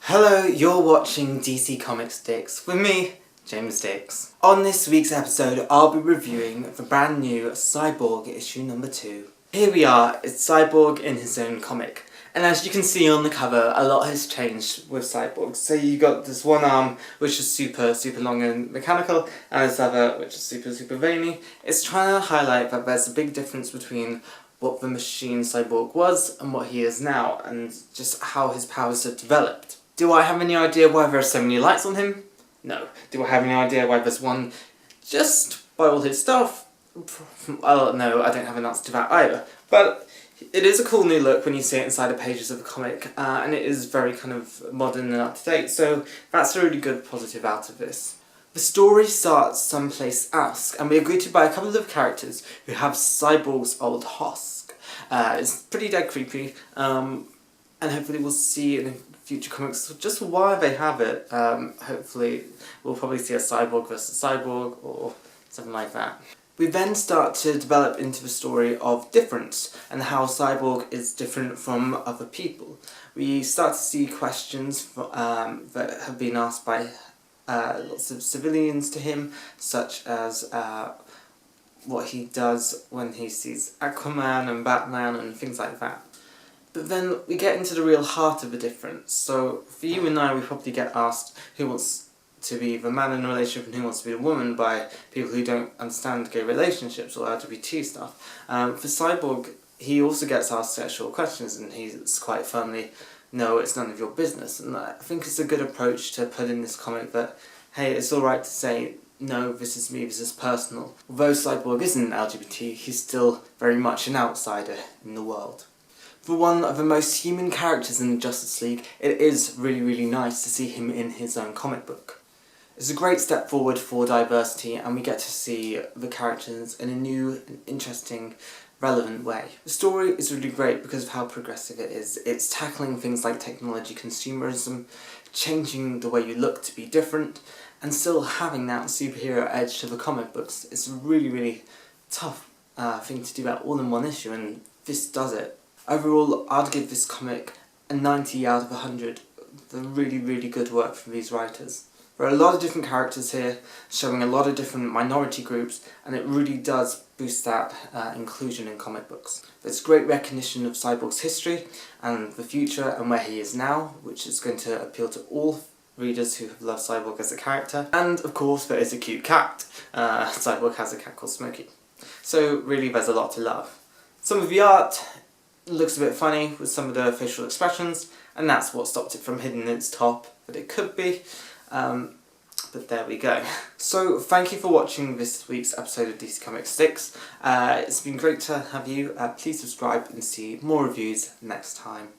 Hello, you're watching DC Comics Dicks with me, James Dix. On this week's episode, I'll be reviewing the brand new Cyborg issue number 2. Here we are, it's Cyborg in his own comic. And as you can see on the cover, a lot has changed with Cyborg. So you got this one arm, which is super long and mechanical, and this other, which is super veiny. It's trying to highlight that there's a big difference between what the machine Cyborg was and what he is now, and just how his powers have developed. Do I have any idea why there are so many lights on him? No. Do I have any idea why there's one just by all his stuff? Well, no, I don't have an answer to that either. But it is a cool new look when you see it inside the pages of the comic, and it is very kind of modern and up to date, so that's a really good positive out of this. The story starts someplace else, and we are greeted by a couple of characters who have Cyborg's old husk. It's pretty dead creepy, and hopefully we'll see in future comics just why they have it. Hopefully we'll probably see a Cyborg versus Cyborg or something like that. We then start to develop into the story of difference and how Cyborg is different from other people. We start to see questions that have been asked by lots of civilians to him, such as what he does when he sees Aquaman and Batman and things like that. But then we get into the real heart of the difference. So for you and I, we probably get asked who wants to be the man in a relationship and who wants to be the woman by people who don't understand gay relationships or LGBT stuff. For Cyborg, he also gets asked sexual questions, and he's quite firmly, no, it's none of your business. And I think it's a good approach to put in this comic that, hey, it's alright to say, no, this is me, this is personal. Although Cyborg isn't LGBT, he's still very much an outsider in the world. For one of the most human characters in the Justice League, it is really nice to see him in his own comic book. It's a great step forward for diversity, and we get to see the characters in a new, interesting, relevant way. The story is really great because of how progressive it is. It's tackling things like technology consumerism, changing the way you look to be different, and still having that superhero edge to the comic books. It's a really tough thing to do that all in one issue, and this does it. Overall, I'd give this comic a 90 out of 100. The really good work from these writers. There are a lot of different characters here, showing a lot of different minority groups, and it really does boost that inclusion in comic books. There's great recognition of Cyborg's history and the future and where he is now, which is going to appeal to all readers who have loved Cyborg as a character. And of course there is a cute cat. Cyborg has a cat called Smokey. So really there's a lot to love. Some of the art looks a bit funny with some of the facial expressions, and that's what stopped it from hitting its top that it could be. But there we go. So thank you for watching this week's episode of DC Comics Dicks. It's been great to have you. Please subscribe and see more reviews next time.